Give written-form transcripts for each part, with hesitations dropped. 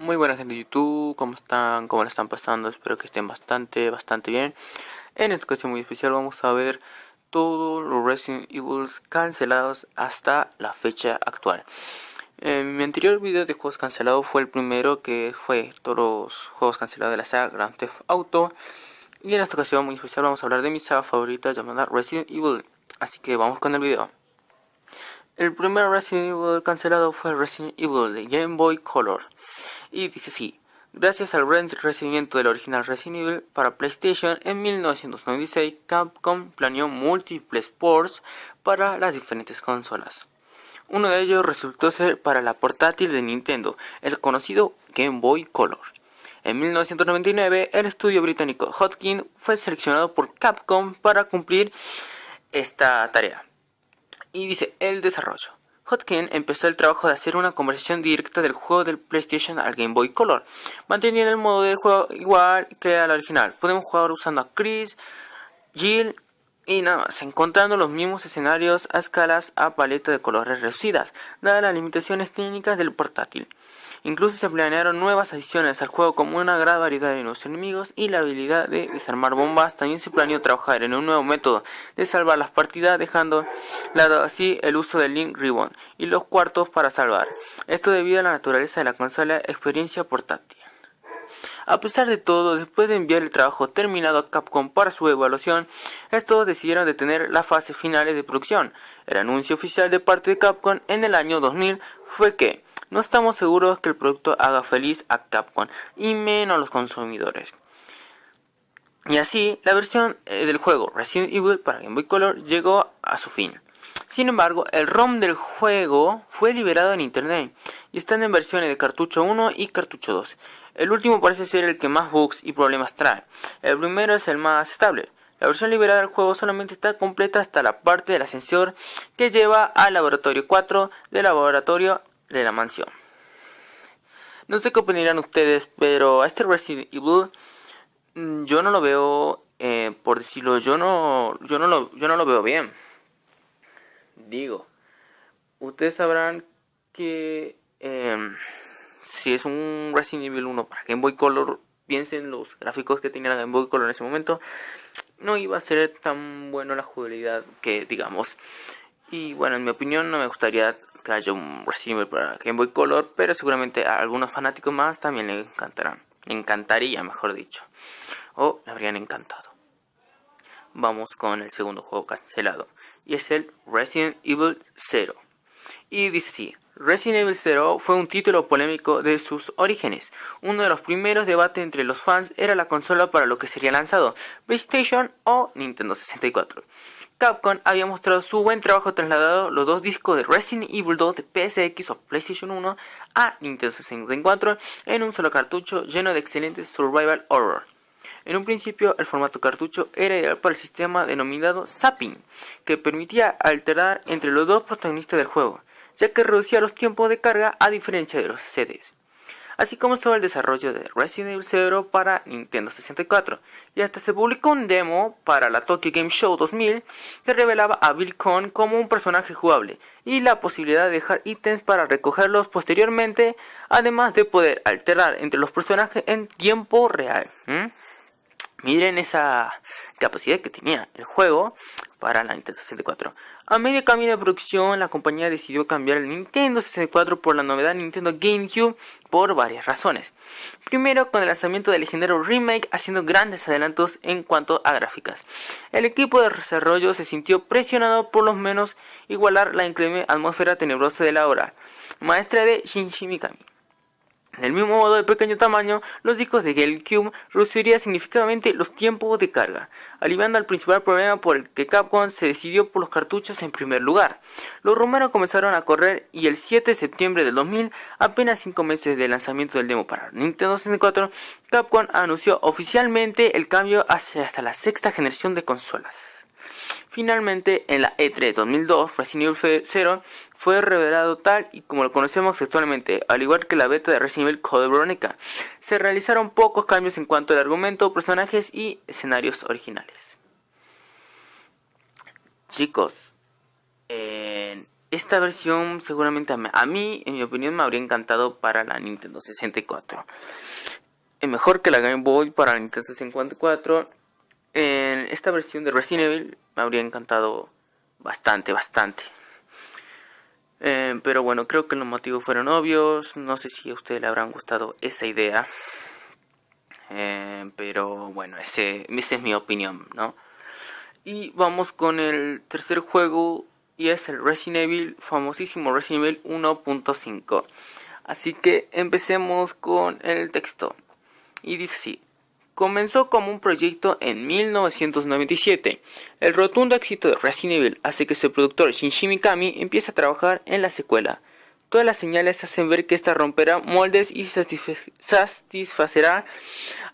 Muy buena gente de YouTube, ¿cómo están? ¿Cómo la están pasando? Espero que estén bastante bien. En esta ocasión muy especial vamos a ver todos los Resident Evil cancelados hasta la fecha actual. En mi anterior video de juegos cancelados fue el primero, que fue todos los juegos cancelados de la saga Grand Theft Auto. Y en esta ocasión muy especial vamos a hablar de mi saga favorita llamada Resident Evil. Así que vamos con el video. El primer Resident Evil cancelado fue Resident Evil de Game Boy Color. Y dice así: gracias al recibimiento del original Resident Evil para PlayStation en 1996, Capcom planeó múltiples ports para las diferentes consolas. Uno de ellos resultó ser para la portátil de Nintendo, el conocido Game Boy Color. En 1999, el estudio británico Hotkins fue seleccionado por Capcom para cumplir esta tarea. Y dice el desarrollo. Hotkins empezó el trabajo de hacer una conversión directa del juego del PlayStation al Game Boy Color, manteniendo el modo de juego igual que al original. Podemos jugar usando a Chris, Jill y nada más, encontrando los mismos escenarios a escalas a paleta de colores reducidas, dadas las limitaciones técnicas del portátil. Incluso se planearon nuevas adiciones al juego, como una gran variedad de nuevos enemigos y la habilidad de desarmar bombas. También se planeó trabajar en un nuevo método de salvar las partidas, dejando lado así el uso del Link Ribbon y los cuartos para salvar. Esto debido a la naturaleza de la consola experiencia portátil. A pesar de todo, después de enviar el trabajo terminado a Capcom para su evaluación, estos decidieron detener las fases finales de producción. El anuncio oficial de parte de Capcom en el año 2000 fue que no estamos seguros que el producto haga feliz a Capcom y menos a los consumidores. Y así, la versión del juego Resident Evil para Game Boy Color llegó a su fin. Sin embargo, el ROM del juego fue liberado en internet y están en versiones de cartucho 1 y cartucho 2. El último parece ser el que más bugs y problemas trae. El primero es el más estable. La versión liberada del juego solamente está completa hasta la parte del ascensor que lleva al laboratorio 4 del laboratorio de la mansión. No sé qué opinarán ustedes, pero a este Resident Evil yo no lo veo, por decirlo, yo no lo veo bien. Digo, ustedes sabrán que si es un Resident Evil 1 para Game Boy Color, piensen los gráficos que tenía la Game Boy Color en ese momento, no iba a ser tan bueno la jugabilidad que digamos. Y bueno, en mi opinión no me gustaría que haya un Resident Evil para Game Boy Color, pero seguramente a algunos fanáticos más también le encantarán. Le encantaría, mejor dicho. O le habrían encantado. Vamos con el segundo juego cancelado, y es el Resident Evil 0. Y dice así: Resident Evil 0 fue un título polémico de sus orígenes. Uno de los primeros debates entre los fans era la consola para lo que sería lanzado, PlayStation o Nintendo 64. Capcom había mostrado su buen trabajo trasladando los dos discos de Resident Evil 2 de PSX o PlayStation 1 a Nintendo 64 en un solo cartucho lleno de excelentes survival horror. En un principio, el formato cartucho era ideal para el sistema denominado Zapping, que permitía alternar entre los dos protagonistas del juego, ya que reducía los tiempos de carga a diferencia de los CDs. Así comenzó el desarrollo de Resident Evil 0 para Nintendo 64, y hasta se publicó un demo para la Tokyo Game Show 2000 que revelaba a Bill Conn como un personaje jugable y la posibilidad de dejar ítems para recogerlos posteriormente, además de poder alternar entre los personajes en tiempo real. Miren esa capacidad que tenía el juego para la Nintendo 64. A medio camino de producción, la compañía decidió cambiar el Nintendo 64 por la novedad Nintendo GameCube por varias razones. Primero, con el lanzamiento del legendario remake, haciendo grandes adelantos en cuanto a gráficas. El equipo de desarrollo se sintió presionado por lo menos igualar la increíble atmósfera tenebrosa de la obra maestra de Shinji Mikami. Del mismo modo, de pequeño tamaño, los discos de GameCube reducirían significativamente los tiempos de carga, aliviando el principal problema por el que Capcom se decidió por los cartuchos en primer lugar. Los rumores comenzaron a correr y el 7 de septiembre del 2000, apenas 5 meses del lanzamiento del demo para Nintendo 64, Capcom anunció oficialmente el cambio hacia hasta la sexta generación de consolas. Finalmente, en la E3 2002, Resident Evil 0 fue revelado tal y como lo conocemos actualmente, al igual que la beta de Resident Evil Code Veronica. Se realizaron pocos cambios en cuanto al argumento, personajes y escenarios originales. Chicos, esta versión seguramente a mí, en mi opinión, me habría encantado para la Nintendo 64. Es mejor que la Game Boy para la Nintendo 64. En esta versión de Resident Evil me habría encantado bastante. Pero bueno, creo que los motivos fueron obvios. No sé si a ustedes le habrán gustado esa idea. Pero bueno, esa es mi opinión, ¿no? Y vamos con el tercer juego, y es el Resident Evil, famosísimo Resident Evil 1.5. Así que empecemos con el texto. Y dice así: comenzó como un proyecto en 1997. El rotundo éxito de Resident Evil hace que su productor Shinji Mikami empiece a trabajar en la secuela. Todas las señales hacen ver que esta romperá moldes y satisfacerá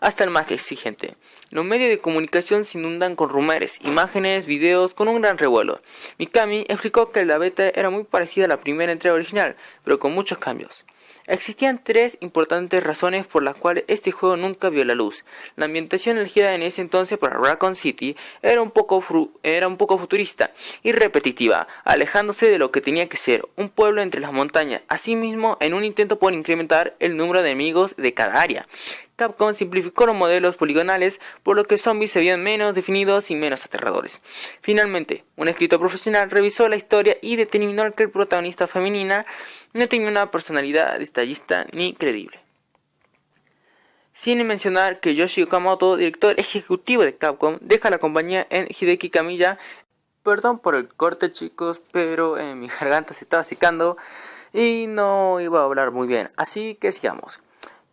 hasta el más exigente. Los medios de comunicación se inundan con rumores, imágenes, videos, con un gran revuelo. Mikami explicó que la beta era muy parecida a la primera entrega original, pero con muchos cambios. Existían tres importantes razones por las cuales este juego nunca vio la luz. La ambientación elegida en ese entonces para Raccoon City era un poco futurista y repetitiva, alejándose de lo que tenía que ser un pueblo entre las montañas. Asimismo, en un intento por incrementar el número de enemigos de cada área, Capcom simplificó los modelos poligonales, por lo que zombies se veían menos definidos y menos aterradores. Finalmente, un escritor profesional revisó la historia y determinó que el protagonista femenina no tenía una personalidad detallista ni creíble. Sin mencionar que Yoshi Okamoto, director ejecutivo de Capcom, deja la compañía en Hideki Kamiya. Perdón por el corte, chicos, pero mi garganta se estaba secando y no iba a hablar muy bien, así que sigamos.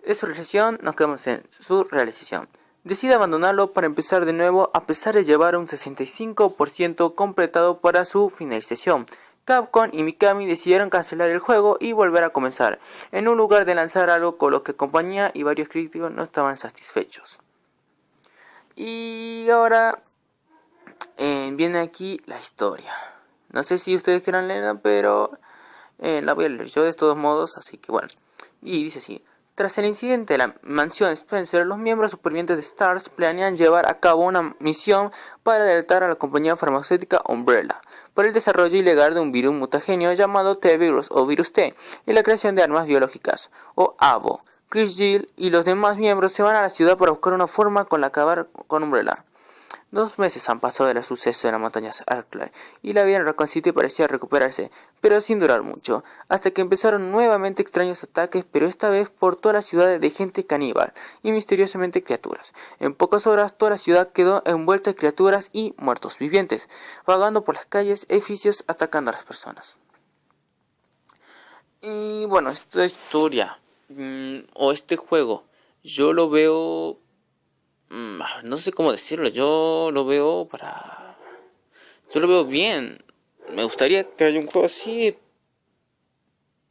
De su realización, nos quedamos en su realización. Decide abandonarlo para empezar de nuevo a pesar de llevar un 65% completado para su finalización. Capcom y Mikami decidieron cancelar el juego y volver a comenzar, en un lugar de lanzar algo con lo que compañía y varios críticos no estaban satisfechos. Y ahora viene aquí la historia. No sé si ustedes quieran leerla, pero la voy a leer yo de todos modos, así que bueno. Y dice así: tras el incidente de la mansión Spencer, los miembros supervivientes de STARS planean llevar a cabo una misión para alertar a la compañía farmacéutica Umbrella por el desarrollo ilegal de un virus mutagéneo llamado T-Virus o Virus T y la creación de armas biológicas, o AVO. Chris Gill y los demás miembros se van a la ciudad para buscar una forma con la acabar con Umbrella. 2 meses han pasado del suceso de las montañas Arklar y la vida en Raccoon City parecía recuperarse, pero sin durar mucho, hasta que empezaron nuevamente extraños ataques, pero esta vez por toda la ciudad de gente caníbal y misteriosamente criaturas. En pocas horas toda la ciudad quedó envuelta de criaturas y muertos vivientes, vagando por las calles, edificios, atacando a las personas. Y bueno, esta historia o este juego, yo lo veo... no sé cómo decirlo, yo lo veo bien. Me gustaría que haya un juego así,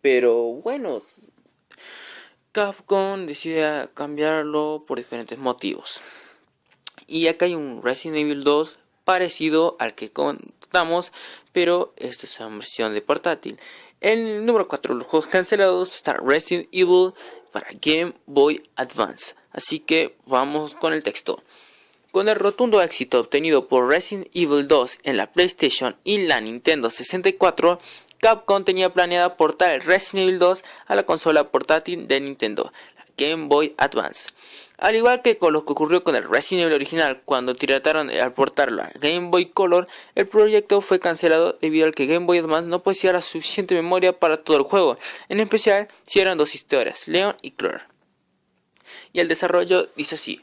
pero bueno, Capcom decide cambiarlo por diferentes motivos. Y acá hay un Resident Evil 2 parecido al que contamos, pero esta es una versión de portátil. En el número 4 de los juegos cancelados está Resident Evil para Game Boy Advance. Así que vamos con el texto. Con el rotundo éxito obtenido por Resident Evil 2 en la PlayStation y la Nintendo 64, Capcom tenía planeada portar el Resident Evil 2 a la consola portátil de Nintendo, la Game Boy Advance. Al igual que con lo que ocurrió con el Resident Evil original cuando trataron de portarlo a Game Boy Color, el proyecto fue cancelado debido al que Game Boy Advance no poseía la suficiente memoria para todo el juego, en especial si eran dos historias, Leon y Claire. Y el desarrollo dice así: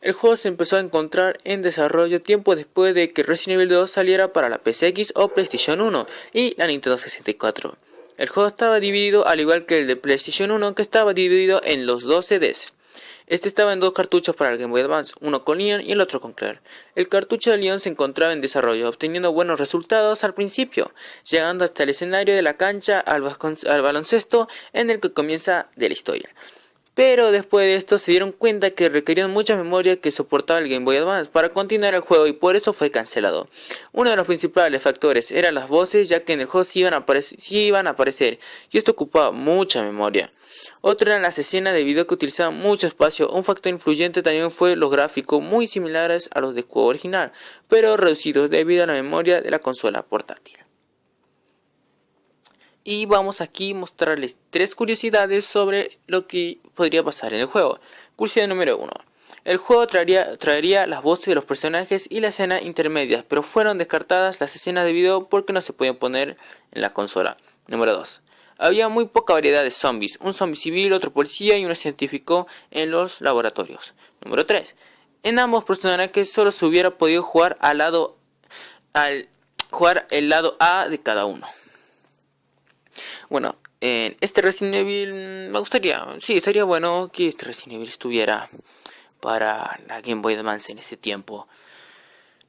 el juego se empezó a encontrar en desarrollo tiempo después de que Resident Evil 2 saliera para la PSX o PlayStation 1 y la Nintendo 64. El juego estaba dividido al igual que el de PlayStation 1, que estaba dividido en los dos CDs. Este estaba en dos cartuchos para el Game Boy Advance, uno con Leon y el otro con Claire. El cartucho de Leon se encontraba en desarrollo, obteniendo buenos resultados al principio, llegando hasta el escenario de la cancha al baloncesto en el que comienza de la historia. Pero después de esto se dieron cuenta que requerían mucha memoria que soportaba el Game Boy Advance para continuar el juego y por eso fue cancelado. Uno de los principales factores eran las voces, ya que en el juego sí iban a aparecer y esto ocupaba mucha memoria. Otro eran las escenas de video que utilizaban mucho espacio. Un factor influyente también fue los gráficos muy similares a los del juego original, pero reducidos debido a la memoria de la consola portátil. Y vamos aquí a mostrarles 3 curiosidades sobre lo que podría pasar en el juego. Curiosidad número 1. El juego traería las voces de los personajes y la escena intermedia, pero fueron descartadas las escenas de video porque no se podían poner en la consola. Número 2. Había muy poca variedad de zombies, un zombie civil, otro policía y un científico en los laboratorios. Número 3. En ambos personajes solo se hubiera podido jugar al jugar el lado A de cada uno. Bueno, en este Resident Evil me gustaría, sí, estaría bueno que este Resident Evil estuviera para la Game Boy Advance en ese tiempo.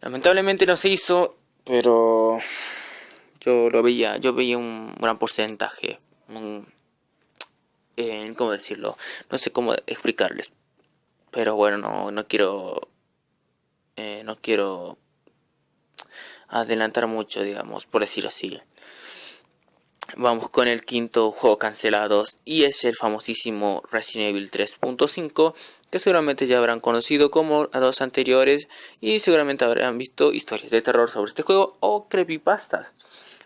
Lamentablemente no se hizo, pero yo veía un gran porcentaje, ¿cómo decirlo? No sé cómo explicarles, pero bueno, no quiero adelantar mucho, digamos, por decirlo así. Vamos con el quinto juego cancelado y es el famosísimo Resident Evil 3.5, que seguramente ya habrán conocido como a dos anteriores y seguramente habrán visto historias de terror sobre este juego o creepypastas.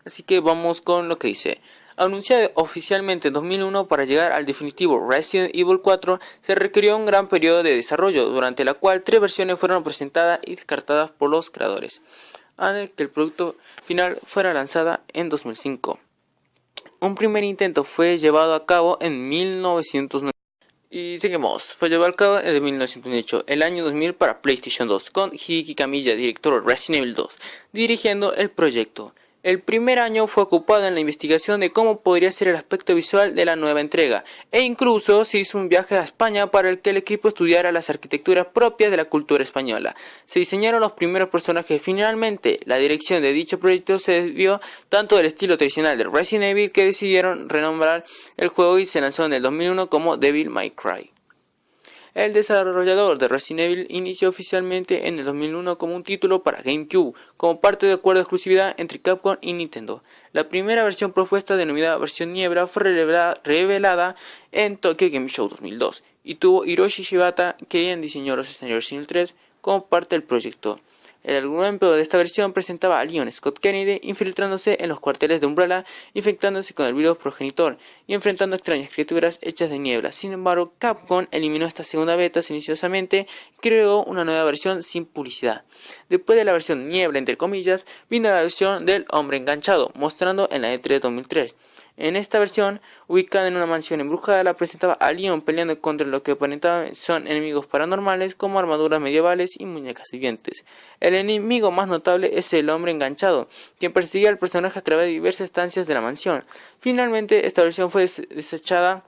Así que vamos con lo que dice. Anunciado oficialmente en 2001 para llegar al definitivo Resident Evil 4, se requirió un gran periodo de desarrollo, durante la cual 3 versiones fueron presentadas y descartadas por los creadores, antes de que el producto final fuera lanzado en 2005. Un primer intento fue llevado a cabo en 1990. Y seguimos, fue llevado a cabo en 1998, el año 2000 para PlayStation 2, con Hideki Kamiya, director de Resident Evil 2, dirigiendo el proyecto. El primer año fue ocupado en la investigación de cómo podría ser el aspecto visual de la nueva entrega, e incluso se hizo un viaje a España para el que el equipo estudiara las arquitecturas propias de la cultura española. Se diseñaron los primeros personajes. Finalmente, la dirección de dicho proyecto se desvió tanto del estilo tradicional de Resident Evil que decidieron renombrar el juego y se lanzó en el 2001 como Devil May Cry. El desarrollador de Resident Evil inició oficialmente en el 2001 como un título para GameCube, como parte de acuerdo de exclusividad entre Capcom y Nintendo. La primera versión propuesta, denominada versión Niebla, fue revelada en Tokyo Game Show 2002 y tuvo Hiroshi Shibata, quien diseñó los escenarios Resident Evil 3 como parte del proyecto. El argumento de esta versión presentaba a Leon Scott Kennedy infiltrándose en los cuarteles de Umbrella, infectándose con el virus progenitor y enfrentando a extrañas criaturas hechas de niebla. Sin embargo, Capcom eliminó esta segunda beta silenciosamente y creó una nueva versión sin publicidad. Después de la versión Niebla, entre comillas, vino la versión del Hombre Enganchado, mostrando en la E3 2003. En esta versión, ubicada en una mansión embrujada, la presentaba a Leon peleando contra lo que aparentaban son enemigos paranormales como armaduras medievales y muñecas vivientes. El enemigo más notable es el Hombre Enganchado, quien perseguía al personaje a través de diversas estancias de la mansión. Finalmente, esta versión fue desechada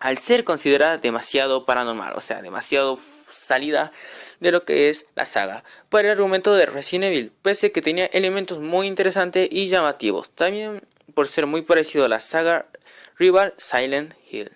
al ser considerada demasiado paranormal, o sea, demasiado salida de lo que es la saga para el argumento de Resident Evil, pese que tenía elementos muy interesantes y llamativos, también por ser muy parecido a la saga rival Silent Hill.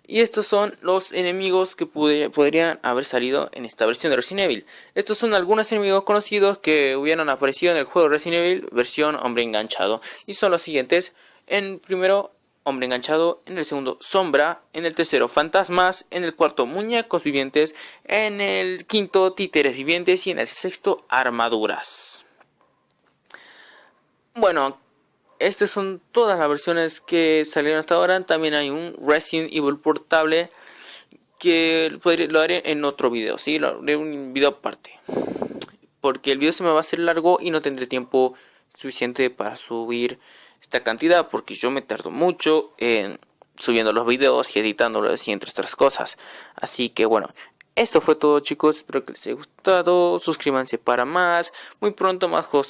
Y estos son los enemigos que podrían haber salido en esta versión de Resident Evil. Estos son algunos enemigos conocidos que hubieran aparecido en el juego Resident Evil versión Hombre Enganchado. Y son los siguientes. En primero, Hombre Enganchado. En el segundo, Sombra. En el tercero, Fantasmas. En el cuarto, Muñecos Vivientes. En el quinto, Títeres Vivientes. Y en el sexto, Armaduras. Bueno, estas son todas las versiones que salieron hasta ahora. También hay un Resident Evil portable que lo haré en otro video, ¿sí? Lo haré un video aparte, porque el video se me va a hacer largo y no tendré tiempo suficiente para subir esta cantidad, porque yo me tardo mucho en subiendo los videos y editándolos y entre otras cosas. Así que bueno, esto fue todo, chicos. Espero que les haya gustado. Suscríbanse para más. Muy pronto más juegos